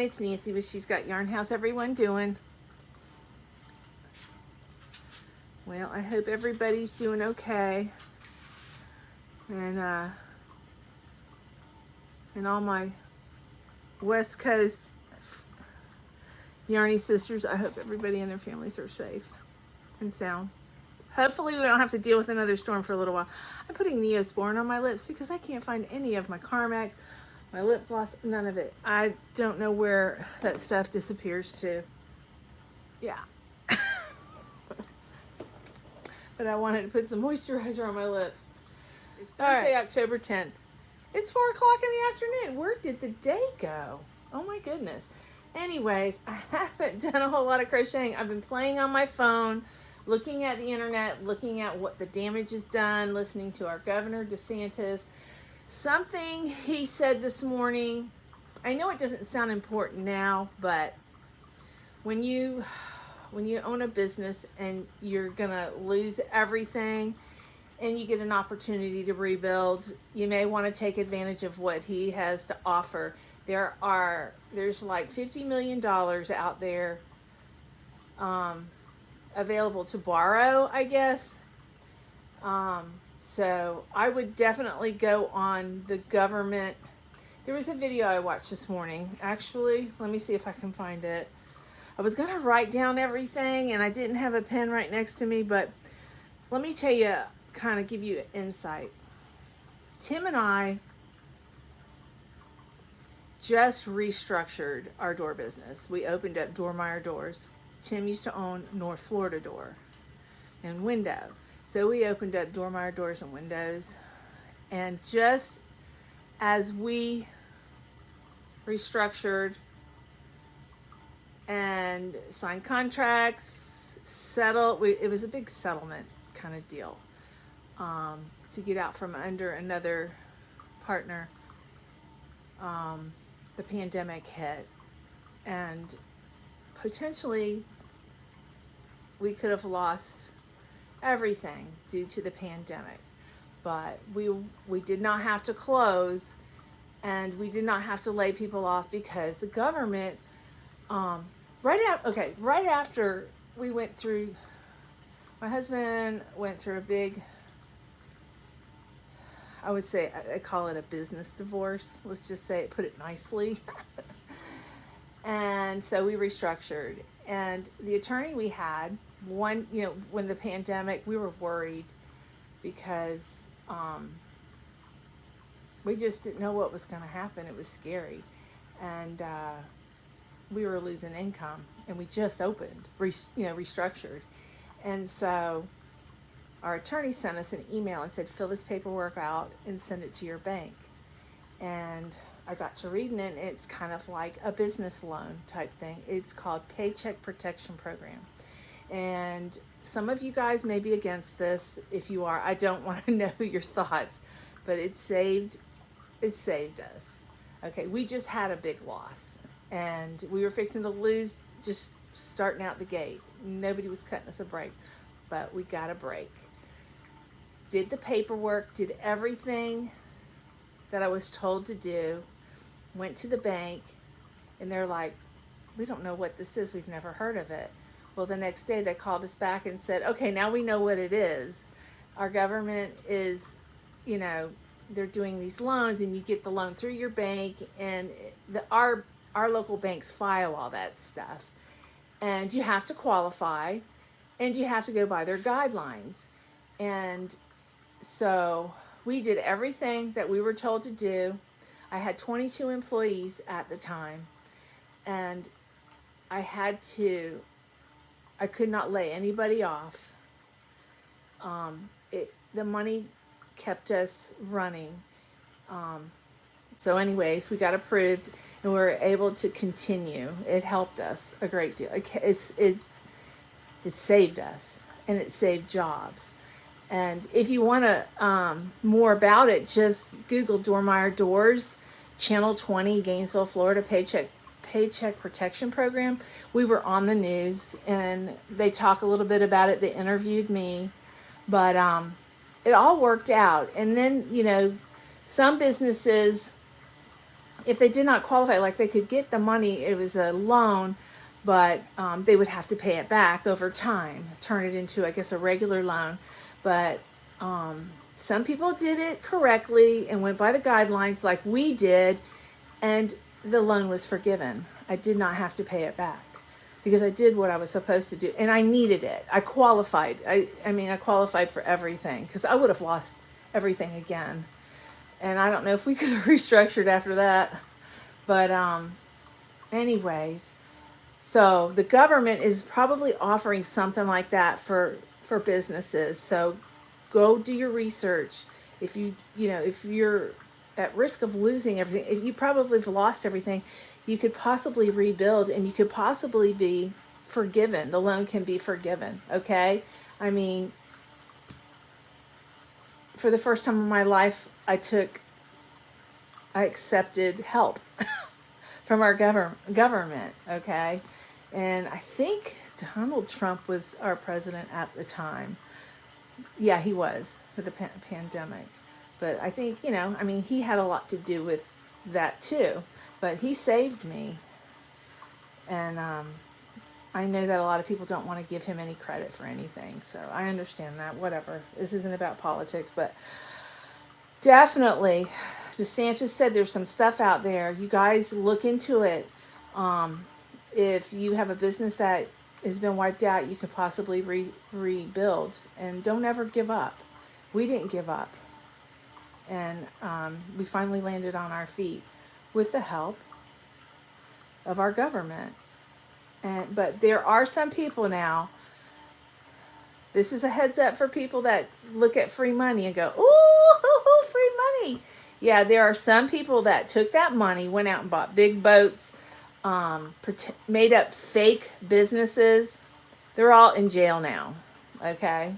it's Nancy with She's Got Yarn. How's everyone doing? Well, I hope everybody's doing okay. And all my West Coast Yarny sisters, I hope everybody and their families are safe and sound. Hopefully we don't have to deal with another storm for a little while. I'm putting Neosporin on my lips because I can't find any of my Carmac, my lip gloss, none of it. I don't know where that stuff disappears to. Yeah. But I wanted to put some moisturizer on my lips. It's Thursday, October 10th. It's 4 o'clock in the afternoon. Where did the day go? Oh my goodness. Anyways, I haven't done a whole lot of crocheting. I've been playing on my phone, looking at the internet, looking at what the damage is done, listening to our governor, DeSantas. Something he said this morning, I know it doesn't sound important now, but when you own a business and you're gonna lose everything and you get an opportunity to rebuild, you may want to take advantage of what he has to offer. There's like $50 million out there available to borrow, I guess. So I would definitely go on the government. There was a video I watched this morning. Actually, let me see if I can find it. I was gonna write down everything and I didn't have a pen right next to me, but let me tell you, kind of give you insight. Tim and I just restructured our door business. We opened up Dormeyer Doors. Tim used to own North Florida Door and Window. So we opened up Dormeyer Doors and Windows. And just as we restructured and signed contracts, settled, it was a big settlement kind of deal to get out from under another partner. The pandemic hit, and potentially we could have lost everything due to the pandemic, but we did not have to close, and we did not have to lay people off because the government right after we went through, my husband went through a big, I would say, I call it a business divorce. Let's just say it, put it nicely. And so we restructured. And the attorney we had, when the pandemic, we were worried because we just didn't know what was going to happen. It was scary. And we were losing income. And we just opened, restructured. And so our attorney sent us an email and said, fill this paperwork out and send it to your bank. And I got to reading it, and it's kind of like a business loan type thing. It's called Paycheck Protection Program. And some of you guys may be against this. If you are, I don't want to know your thoughts, but it saved us. Okay, we just had a big loss, and we were fixing to lose just starting out the gate. Nobody was cutting us a break, but we got a break. Did the paperwork, did everything that I was told to do, went to the bank, and they're like, we don't know what this is. We've never heard of it. Well, the next day they called us back and said, okay, now we know what it is. Our government is, they're doing these loans, and you get the loan through your bank, and our local banks file all that stuff. And you have to qualify, and you have to go by their guidelines. And so we did everything that we were told to do. I had 22 employees at the time, and I could not lay anybody off. The money kept us running. So anyways, we got approved, and we were able to continue. It helped us a great deal. It saved us, and it saved jobs. And if you want to more about it, just Google Dormeyer Doors, Channel 20, Gainesville, Florida, Paycheck Protection Program. We were on the news, and they talk a little bit about it. They interviewed me, but it all worked out. And then, some businesses if they did not qualify, like they could get the money, it was a loan, but they would have to pay it back over time, turn it into, I guess, a regular loan. But some people did it correctly and went by the guidelines like we did, and the loan was forgiven. I did not have to pay it back because I did what I was supposed to do, and I needed it. I qualified. I mean, I qualified for everything because I would have lost everything again. And I don't know if we could have restructured after that. But anyways, so the government is probably offering something like that for businesses. So go do your research. If if you're at risk of losing everything, if you probably have lost everything, you could possibly rebuild and you could possibly be forgiven. The loan can be forgiven, okay? I mean, for the first time in my life, I accepted help from our government, okay? And I think Donald Trump was our president at the time. Yeah, he was, for the pandemic. But I think, I mean, he had a lot to do with that too. But he saved me. And I know that a lot of people don't want to give him any credit for anything. So I understand that. Whatever. This isn't about politics. But definitely, DeSantas said there's some stuff out there. You guys look into it. If you have a business that has been wiped out, you could possibly rebuild. And don't ever give up. We didn't give up. And we finally landed on our feet with the help of our government. But there are some people now, this is a heads up for people that look at free money and go, ooh, free money. Yeah, there are some people that took that money, went out and bought big boats, made up fake businesses. They're all in jail now, okay?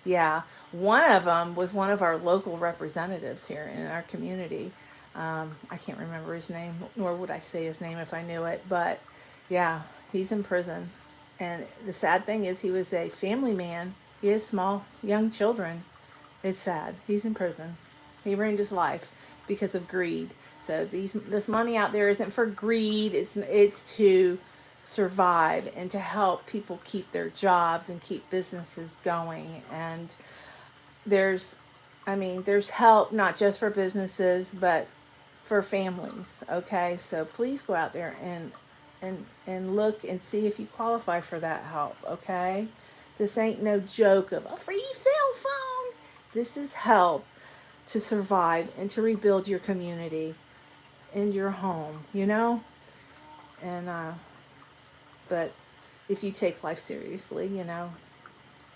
Yeah, one of them was one of our local representatives here in our community. I can't remember his name, nor would I say his name if I knew it, but yeah, he's in prison. And the sad thing is he was a family man. He has small, young children. It's sad. He's in prison. He ruined his life because of greed. So this money out there isn't for greed. It's to survive and to help people keep their jobs and keep businesses going. And there's help not just for businesses, but for families. Okay, so please go out there and look and see if you qualify for that help. Okay, this ain't no joke of a free cell phone. This is help to survive and to rebuild your community and your home, and but if you take life seriously,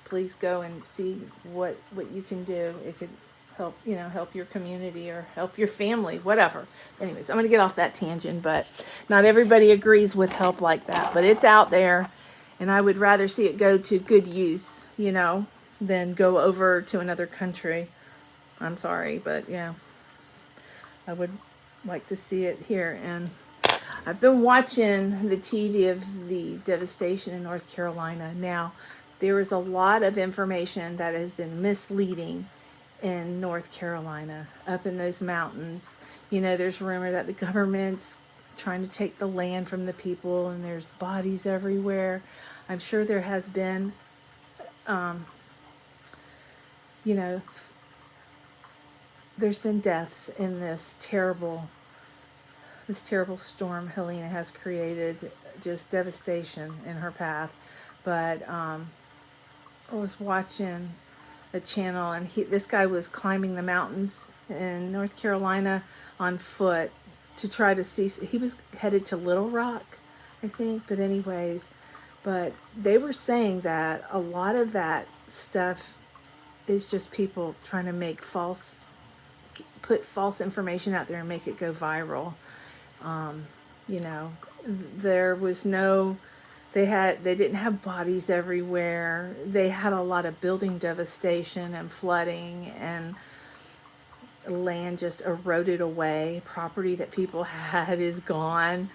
please go and see what you can do. It could help, help your community or help your family, whatever. Anyways, I'm going to get off that tangent, but not everybody agrees with help like that, but it's out there, and I would rather see it go to good use, than go over to another country. I'm sorry, but yeah, I would like to see it here. And I've been watching the TV of the devastation in North Carolina. Now, there is a lot of information that has been misleading in North Carolina, up in those mountains. There's rumor that the government's trying to take the land from the people, and there's bodies everywhere. I'm sure there has been, there's been deaths in this terrible storm Helene has created, just devastation in her path. But I was watching a channel, and this guy was climbing the mountains in North Carolina on foot to try to see. He was headed to Little Rock, I think. But anyways, but they were saying that a lot of that stuff is just people trying to put false information out there and make it go viral. There was no, they didn't have bodies everywhere. They had a lot of building devastation and flooding, and land just eroded away. Property that people had is gone.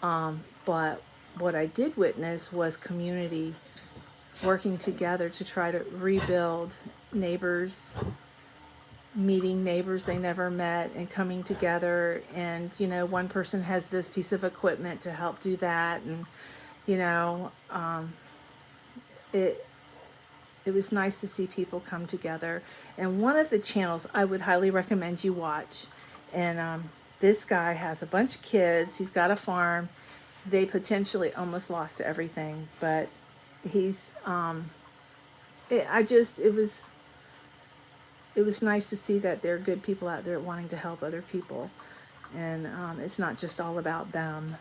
But what I did witness was community working together to try to rebuild, neighbors meeting neighbors they never met and coming together. And, you know, one person has this piece of equipment to help do that. And, you know, it was nice to see people come together. And one of the channels I would highly recommend you watch. And this guy has a bunch of kids. He's got a farm. They potentially almost lost everything, but he's it was nice to see that there are good people out there wanting to help other people, and it's not just all about them.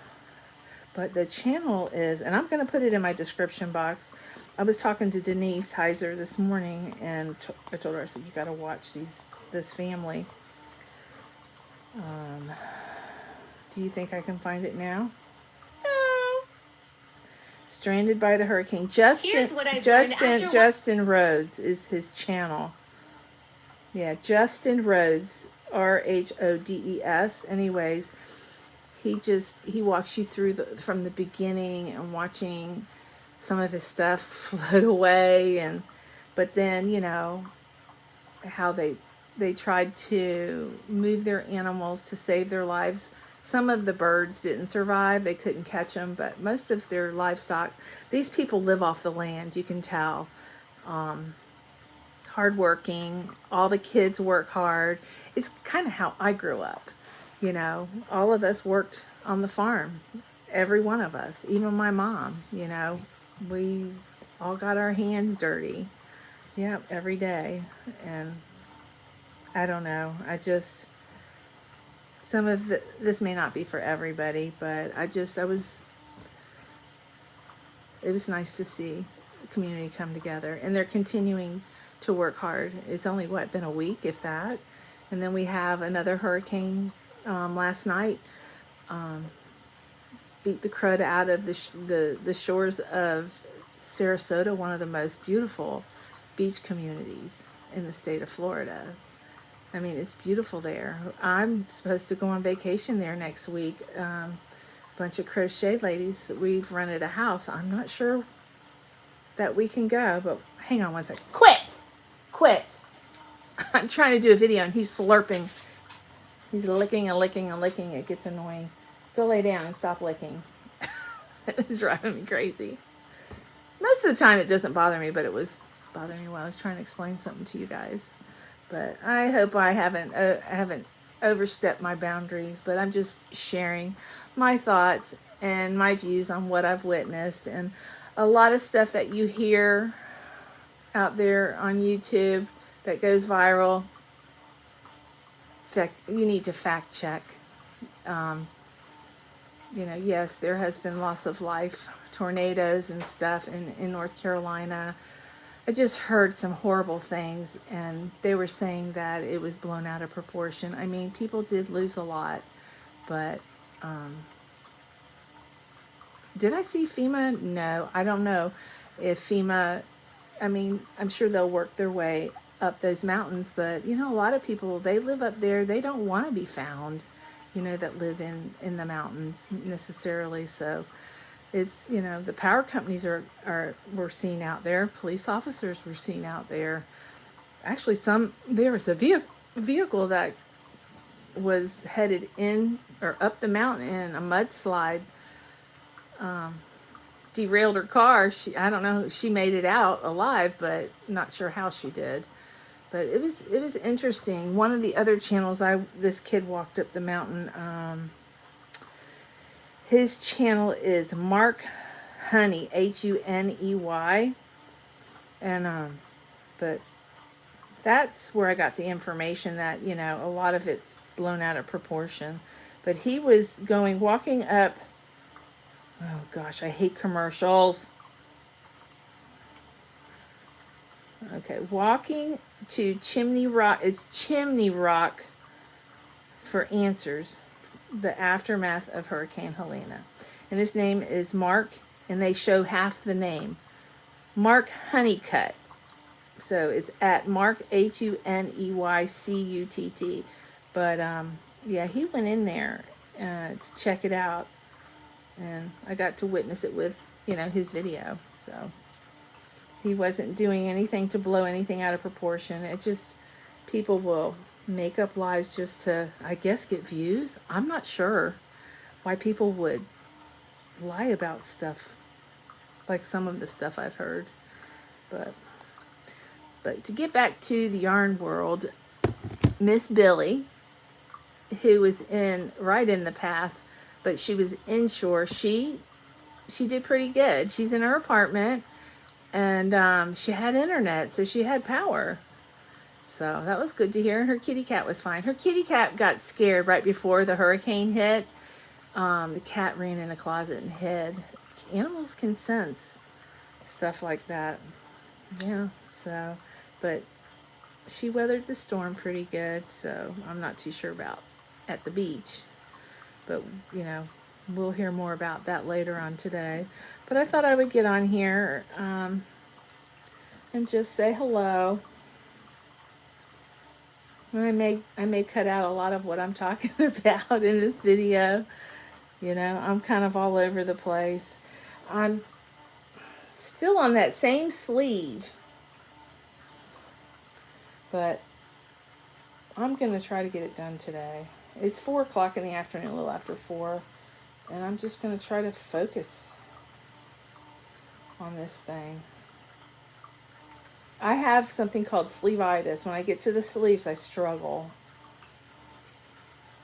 But the channel is, and I'm going to put it in my description box. I was talking to Denise Heiser this morning, and I told her, I said, you got to watch this family. Do you think I can find it now? No. Stranded by the Hurricane. Justin Rhodes is his channel. Yeah, Justin Rhodes, Rhodes. Anyways, he walks you through from the beginning and watching some of his stuff float away, but then, you know, how they tried to move their animals to save their lives. Some of the birds didn't survive. They couldn't catch them, but most of their livestock, these people live off the land, you can tell. Hardworking. All the kids work hard. It's kind of how I grew up. You know, all of us worked on the farm. Every one of us, even my mom, you know, we all got our hands dirty. Yep, every day. And I don't know. Some of this may not be for everybody, but it was nice to see the community come together, and they're continuing to work hard. It's only been a week, if that, and then we have another hurricane last night beat the crud out of the shores of Sarasota, one of the most beautiful beach communities in the state of Florida. I mean, it's beautiful there. I'm supposed to go on vacation there next week. A bunch of crochet ladies, we've rented a house. I'm not sure that we can go, but hang on one second. Quit. I'm trying to do a video and he's slurping. He's licking and licking and licking. It gets annoying. Go lay down and stop licking. It's driving me crazy. Most of the time it doesn't bother me, but it was bothering me while I was trying to explain something to you guys. But I hope I haven't overstepped my boundaries, but I'm just sharing my thoughts and my views on what I've witnessed. And a lot of stuff that you hear out there on YouTube that goes viral, you need to fact check. You know, yes, there has been loss of life, tornadoes and stuff in North Carolina. I just heard some horrible things, and they were saying that it was blown out of proportion. I mean, people did lose a lot, but did I see FEMA? No, I don't know if FEMA, I mean, I'm sure they'll work their way up those mountains, but, you know, a lot of people, they live up there, they don't want to be found, you know, that live in the mountains necessarily. So it's, you know, the power companies were seen out there. Police officers were seen out there. Actually, there was a vehicle that was headed in or up the mountain, and a mudslide derailed her car. I don't know, she made it out alive, but not sure how she did. But it was interesting. One of the other channels, this kid walked up the mountain. His channel is Mark Honey, Huney, and but that's where I got the information that, you know, a lot of it's blown out of proportion. But he was walking up. Oh gosh, I hate commercials. Okay, walking to Chimney Rock. It's Chimney Rock for answers. The aftermath of Hurricane Helene. And his name is Mark, and they show half the name. Mark Honeycutt. So it's at Mark, HUNEYCUTT. But yeah, he went in there to check it out, and I got to witness it with, you know, his video. So he wasn't doing anything to blow anything out of proportion. people will make up lies just to, I guess, get views. I'm not sure why people would lie about stuff like some of the stuff I've heard. But to get back to the yarn world, Miss Billie, who was right in the path, but she was inshore, she did pretty good. She's in her apartment, and she had internet, so she had power. So that was good to hear. And her kitty cat was fine. Her kitty cat got scared right before the hurricane hit. The cat ran in the closet and hid. Animals can sense stuff like that. Yeah, so, but she weathered the storm pretty good, so I'm not too sure about at the beach. But, you know, we'll hear more about that later on today. But I thought I would get on here and just say hello. And I may cut out a lot of what I'm talking about in this video. You know, I'm kind of all over the place. I'm still on that same sleeve, but I'm going to try to get it done today. It's 4 o'clock in the afternoon, a little after 4, and I'm just going to try to focus on this thing. I have something called sleeveitis. When I get to the sleeves, I struggle.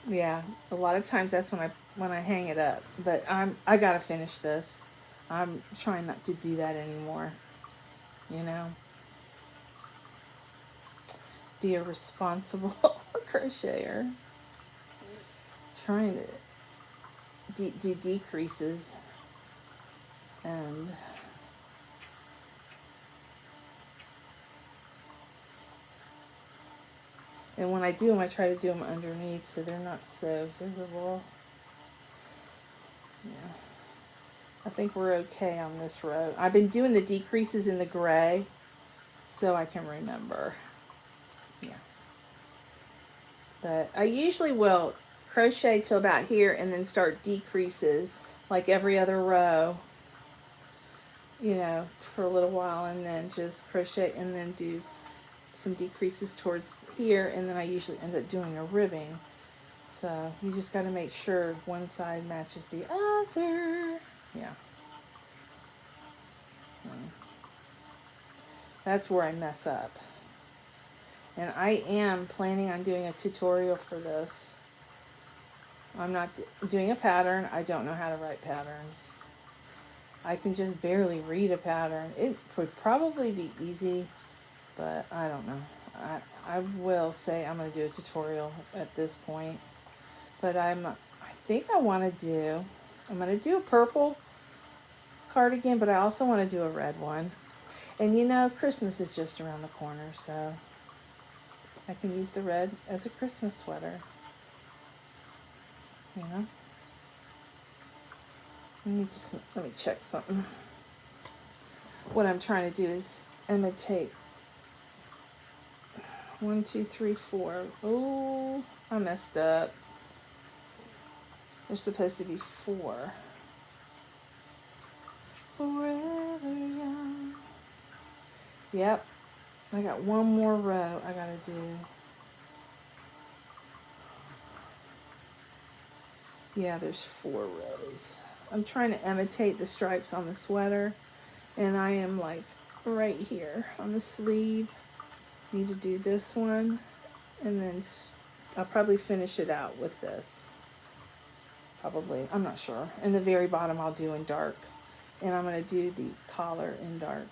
Yeah, a lot of times that's when I hang it up. But I gotta finish this. I'm trying not to do that anymore. You know, be a responsible crocheter. Trying to do decreases and when I do them, I try to do them underneath so they're not so visible. Yeah. I think we're okay on this row. I've been doing the decreases in the gray so I can remember. Yeah. But I usually will crochet till about here and then start decreases like every other row, you know, for a little while, and then just crochet and then do some decreases towards here, and then I usually end up doing a ribbing. So you just got to make sure one side matches the other. Yeah. That's where I mess up. And I am planning on doing a tutorial for this. I'm not doing a pattern. I don't know how to write patterns. I can just barely read a pattern. It would probably be easy, but I don't know. I will say I'm going to do a tutorial at this point. But I think I'm going to do a purple cardigan, but I also want to do a red one. And you know, Christmas is just around the corner, so I can use the red as a Christmas sweater. You know? Let me check something. What I'm trying to do is imitate 1, 2, 3, 4. Oh, I messed up. There's supposed to be 4. Forever young. Yep. I got one more row I gotta do. Yeah, there's 4 rows. I'm trying to imitate the stripes on the sweater, and I am like right here on the sleeve. Need to do this one, and then I'll probably finish it out with this. Probably, I'm not sure. And the very bottom I'll do in dark, and I'm going to do the collar in dark,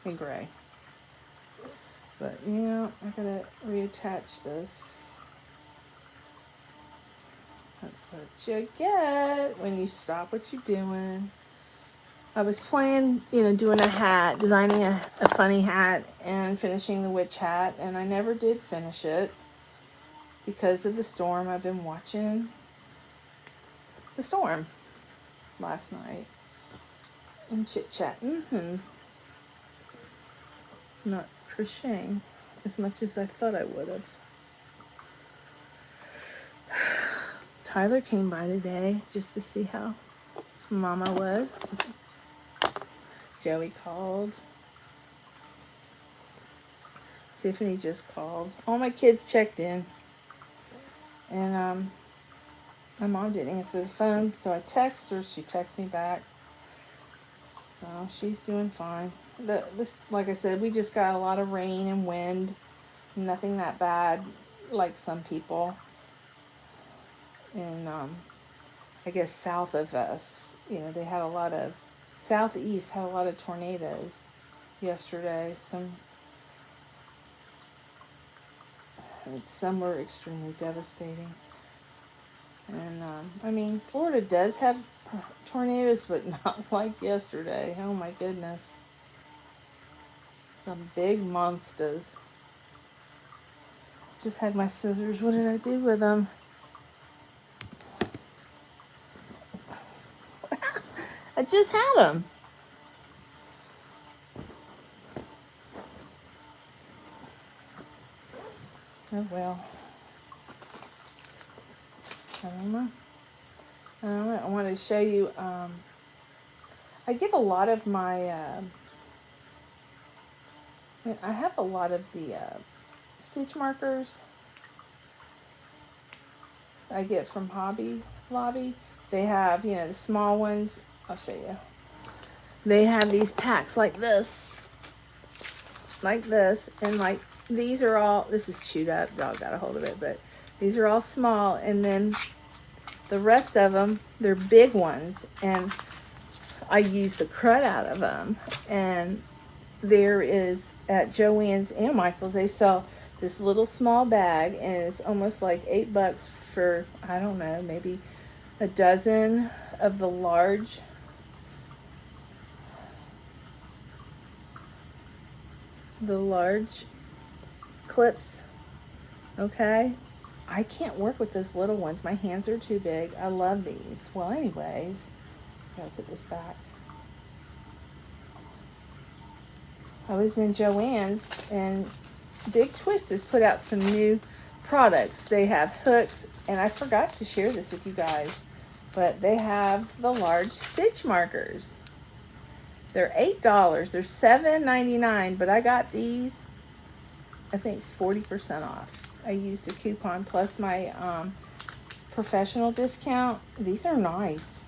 in gray. But yeah, I gotta reattach this. That's what you get when you stop what you're doing. I was planning, you know, doing a hat, designing a funny hat and finishing the witch hat, and I never did finish it because of the storm. I've been watching the storm last night and chit-chatting and not crocheting as much as I thought I would have. Tyler came by today just to see how Mama was. Joey called. Tiffany just called. All my kids checked in. And my mom didn't answer the phone, so I texted her. She texted me back. So she's doing fine. Like I said, we just got a lot of rain and wind. Nothing that bad like some people. And I guess south of us, they had a lot of, southeast had a lot of tornadoes yesterday. Some were extremely devastating. And Florida does have tornadoes, but not like yesterday. Oh my goodness. Some big monsters. Just had my scissors. What did I do with them? I just had them. Oh well. I don't know. I wanted to show you. I get a lot of my. I have a lot of the stitch markers I get from Hobby Lobby. They have, the small ones. I'll show you. They have these packs like this, and like these are all. This is chewed up. Y'all got a hold of it, but these are all small, and then the rest of them, they're big ones, and I use the crud out of them. And there is at Joann's and Michael's, they sell this little small bag, and it's almost like $8 for, I don't know, maybe a dozen of the large clips. Okay, I can't work with those little ones. My hands are too big. I love these. Well, anyways, gotta put this back. I was in Joann's, and Big Twist has put out some new products. They have hooks, and I forgot to share this with you guys, but they have the large stitch markers. They're $8. They're $7.99, but I got these, I think, 40% off. I used a coupon plus my professional discount. These are nice.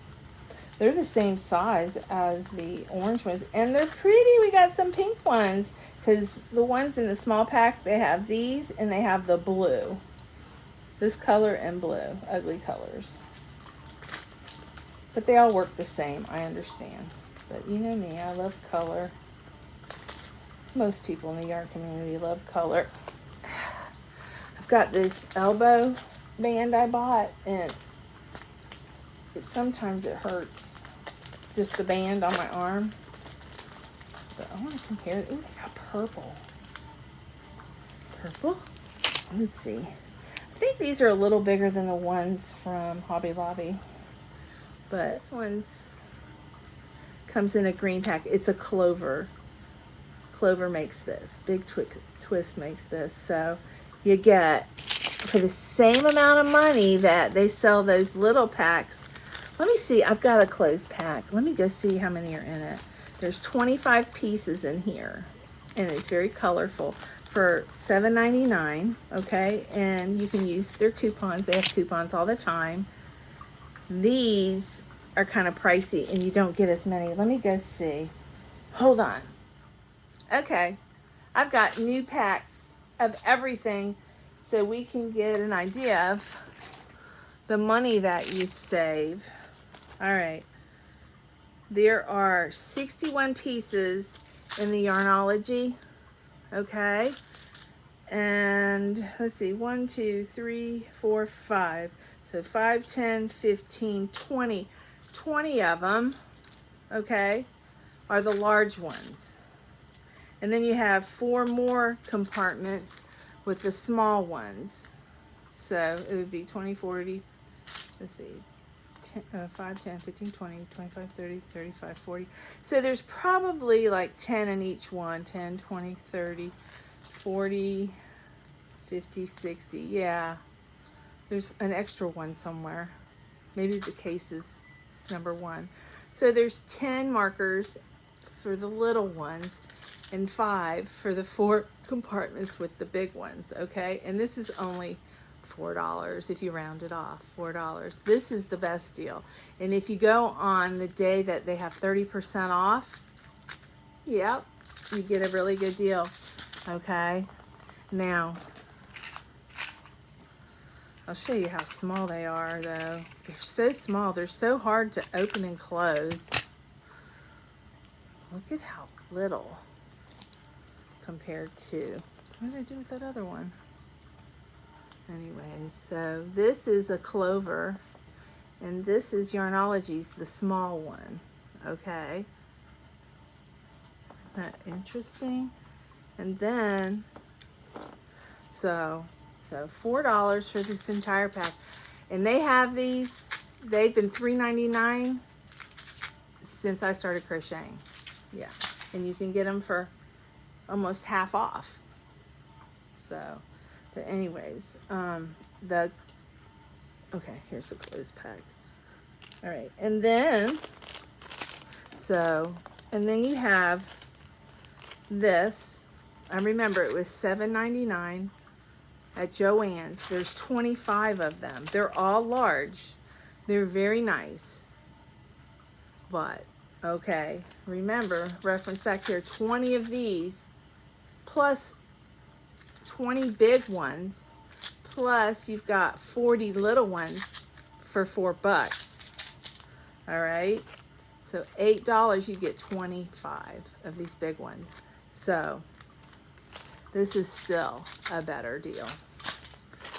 They're the same size as the orange ones, and they're pretty. We got some pink ones, because the ones in the small pack, they have these, and they have the blue. This color and blue. Ugly colors. But they all work the same, I understand. But you know me, I love color. Most people in the yarn community love color. I've got this elbow band I bought, and sometimes it hurts. Just the band on my arm. But I want to compare it. Ooh, they got purple. Purple? Let's see. I think these are a little bigger than the ones from Hobby Lobby. But this one's comes in a green pack. It's a Clover. Clover makes this. Big Twist makes this. So you get, for the same amount of money that they sell those little packs. Let me see. I've got a closed pack. Let me go see how many are in it. There's 25 pieces in here, and it's very colorful, for $7.99, okay? And you can use their coupons. They have coupons all the time. These are kind of pricey, and you don't get as many. Let me go see. Hold on. Okay. I've got new packs of everything, so we can get an idea of the money that you save. All right. There are 61 pieces in the Yarnology. Okay. And let's see, 1, 2, 3, 4, 5. So 5, 10, 15, 20. 20 of them, okay, are the large ones. And then you have 4 more compartments with the small ones. So it would be 20, 40, let's see, 5, 10, 15, 20, 25, 30, 35, 40. So there's probably like 10 in each one. 10, 20, 30, 40, 50, 60. Yeah. There's an extra one somewhere. Maybe the case is number 1. So there's 10 markers for the little ones. and $5 for the 4 compartments with the big ones, okay? And this is only $4 if you round it off, $4. This is the best deal. And if you go on the day that they have 30% off, yep, you get a really good deal, okay? Now, I'll show you how small they are, though. They're so small. They're so hard to open and close. Look at how little compared to, what did I do with that other one? Anyways, so this is a Clover, and this is Yarnology's, the small one, okay? Isn't that interesting? And then, so $4 for this entire pack. And they have these, they've been $3.99 since I started crocheting. Yeah, and you can get them for almost half off. So, but anyways, okay, here's the clothes pack. All right, and then, and then you have this. I remember it was $7.99 at Joann's. There's 25 of them. They're all large. They're very nice. But, okay, remember, reference back here, 20 of these, plus 20 big ones, plus you've got 40 little ones for $4. All right, so $8, you get 25 of these big ones. So this is still a better deal.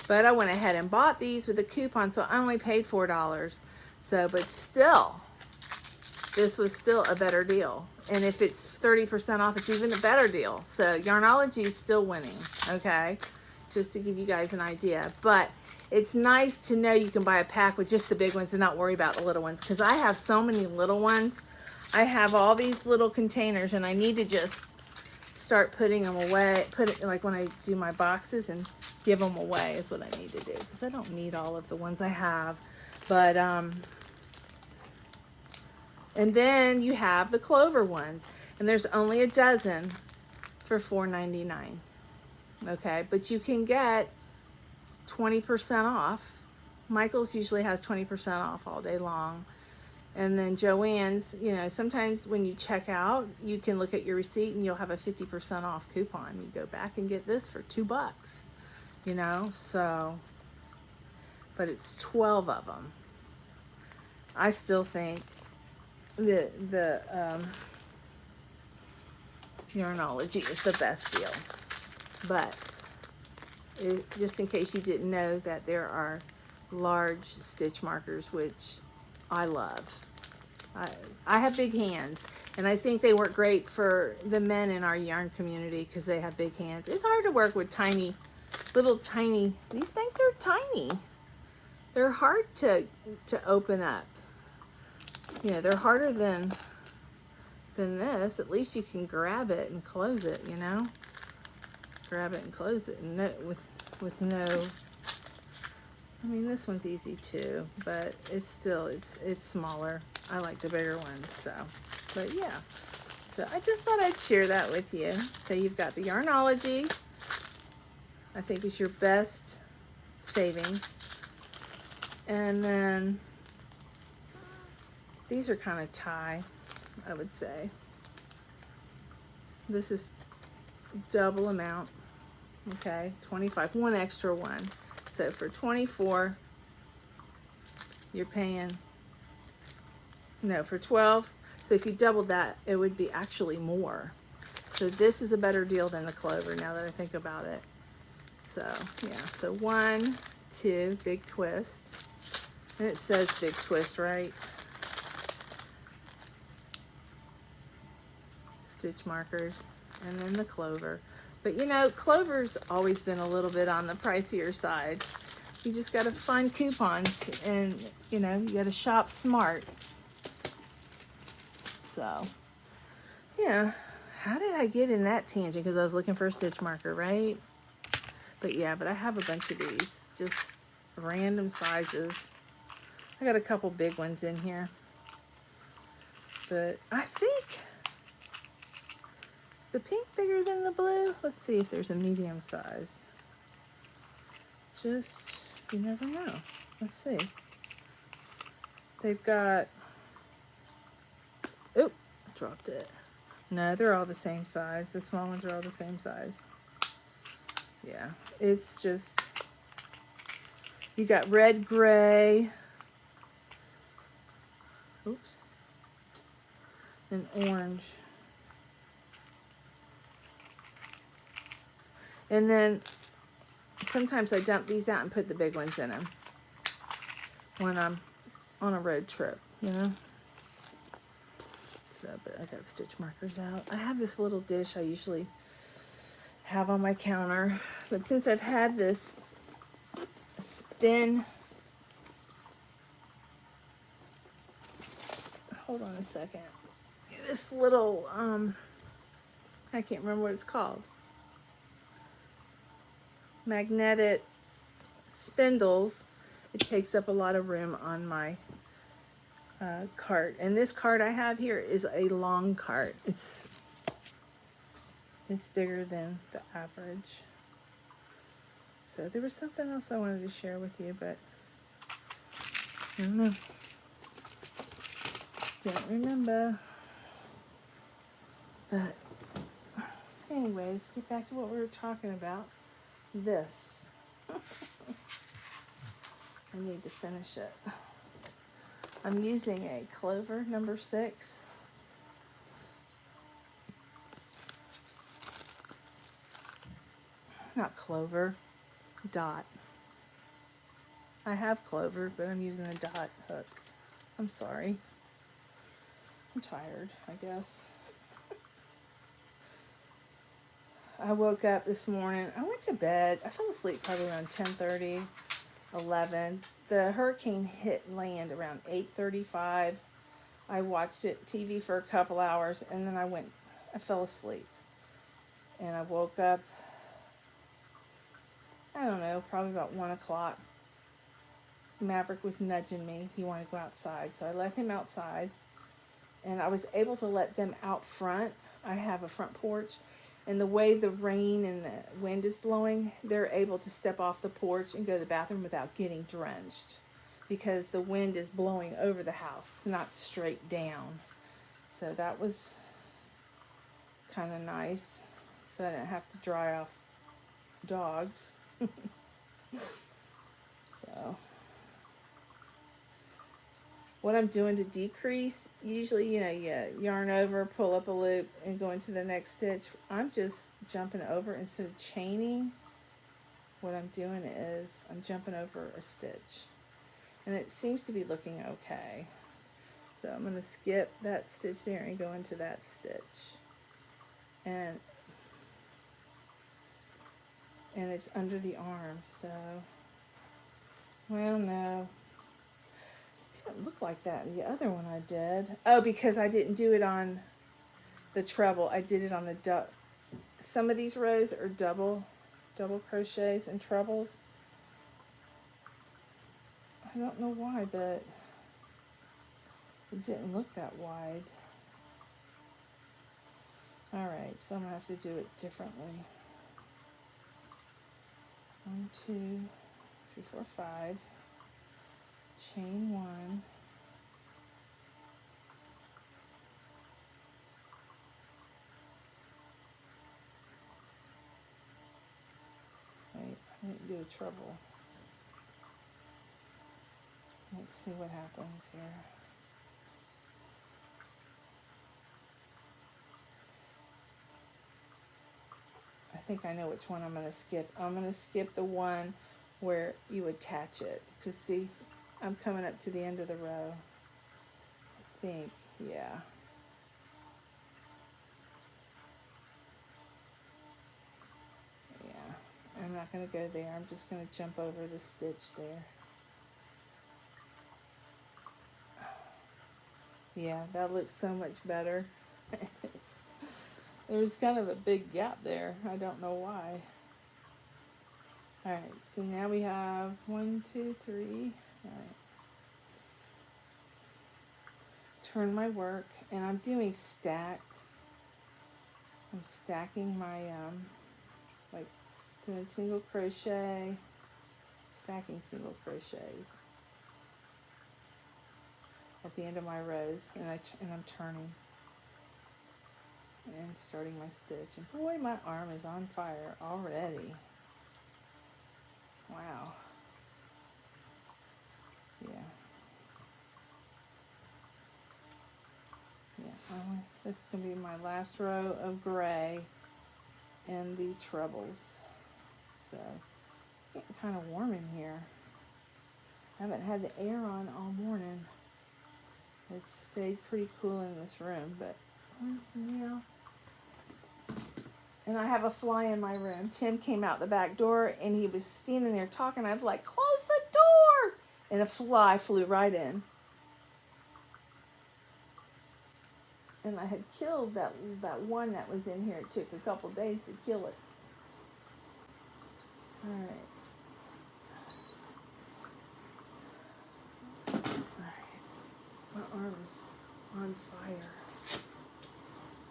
But I went ahead and bought these with a coupon, so I only paid $4. So, but still, this was still a better deal. And if it's 30% off, it's even a better deal. So Yarnology is still winning, okay? Just to give you guys an idea. But it's nice to know you can buy a pack with just the big ones and not worry about the little ones, because I have so many little ones. I have all these little containers, and I need to just start putting them away, put it like when I do my boxes, and give them away is what I need to do, because I don't need all of the ones I have. But and then you have the Clover ones, and there's only a dozen for $4.99. Okay, but you can get 20% off. Michael's usually has 20% off all day long. And then Joann's, you know, sometimes when you check out, you can look at your receipt and you'll have a 50% off coupon. You go back and get this for $2, you know, so, but it's 12 of them. I still think the Yarnology is the best deal. But just in case you didn't know that there are large stitch markers, which I love. I have big hands, and I think they work great for the men in our yarn community because they have big hands. It's hard to work with tiny, little tiny, these things are tiny. They're hard to open up. You know, they're harder than this. At least you can grab it and close it, you know? Grab it and close it, and with no, I mean, this one's easy too, but it's still, it's smaller. I like the bigger ones, so, but yeah. So I just thought I'd share that with you. So you've got the Yarnology, I think is your best savings. And then these are kind of tie, I would say. This is double amount, okay, 25, one extra one. So for 24, you're paying, no, for 12. So if you doubled that, it would be actually more. So this is a better deal than the Clover now that I think about it. So yeah, so 1, 2, big twist. And it says big twist, right? Stitch markers, and then the Clover. But you know, Clover's always been a little bit on the pricier side. You just got to find coupons, and you know, you got to shop smart. So, yeah, how did I get in that tangent? Because I was looking for a stitch marker, right? But yeah, but I have a bunch of these, just random sizes. I got a couple big ones in here. But I think the pink bigger than the blue? Let's see if there's a medium size. Just, you never know. Let's see. They've got, oop, dropped it. No, they're all the same size. The small ones are all the same size. Yeah, it's just, you got red, gray, oops, and orange. And then sometimes I dump these out and put the big ones in them when I'm on a road trip, you know. So, but I got stitch markers out. I have this little dish I usually have on my counter, but since I've had this spin, hold on a second. This little, I can't remember what it's called. Magnetic spindles. It takes up a lot of room on my cart. And this cart I have here is a long cart. It's bigger than the average. So there was something else I wanted to share with you, but I don't know. Don't remember. But anyways, get back to what we were talking about. This. I need to finish it. I'm using a clover number 6. Not clover, dot. I have clover, but I'm using a dot hook. I'm sorry. I'm tired, I guess. I woke up this morning. I went to bed. I fell asleep probably around 10:30, 11. The hurricane hit land around 8:35. I watched it TV for a couple hours, and then I fell asleep. And I woke up, I don't know, probably about 1 o'clock. Maverick was nudging me. He wanted to go outside, so I let him outside. And I was able to let them out front. I have a front porch. And the way the rain and the wind is blowing, they're able to step off the porch and go to the bathroom without getting drenched. Because the wind is blowing over the house, not straight down. So that was kind of nice. So I didn't have to dry off dogs. So what I'm doing to decrease, usually, you yarn over, pull up a loop, and go into the next stitch. I'm just jumping over instead of chaining. What I'm doing is I'm jumping over a stitch. And it seems to be looking okay. So I'm going to skip that stitch there and go into that stitch. And it's under the arm, so, well, no. It didn't look like that in the other one I did. Oh, because I didn't do it on the treble. I did it on the some of these rows are double crochets and trebles. I don't know why, but it didn't look that wide. Alright, so I'm going to have to do it differently. 1, 2, 3, 4, 5. Chain 1. Wait, I didn't do a treble. Let's see what happens here. I think I know which one I'm going to skip. I'm going to skip the one where you attach it. To see, I'm coming up to the end of the row. I think, yeah. Yeah, I'm not going to go there. I'm just going to jump over the stitch there. Yeah, that looks so much better. There's kind of a big gap there. I don't know why. Alright, so now we have 1, 2, 3. Alright. Turn my work, and I'm doing stack. I'm stacking my, like doing single crochet, stacking single crochets at the end of my rows, and I'm turning and starting my stitch. And boy, my arm is on fire already. Wow. Yeah. Yeah. This is gonna be my last row of gray and the trebles. So it's getting kind of warm in here. I haven't had the air on all morning. It's stayed pretty cool in this room, but yeah. And I have a fly in my room. Tim came out the back door and he was standing there talking. I was like, close the door! And a fly flew right in. And I had killed that one that was in here. It took a couple days to kill it. Alright. My arm is on fire.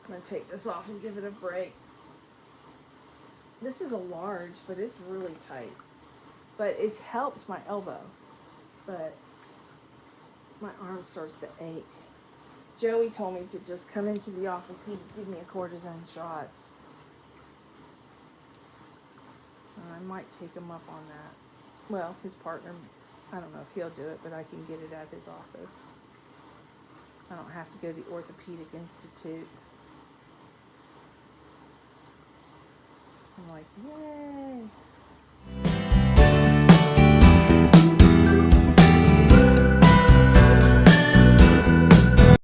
I'm going to take this off and give it a break. This is a large, but it's really tight. But it's helped my elbow. But my arm starts to ache. Joey told me to just come into the office. He'd give me a cortisone shot. And I might take him up on that. Well, his partner, I don't know if he'll do it, but I can get it at his office. I don't have to go to the Orthopedic Institute. I'm like, yay!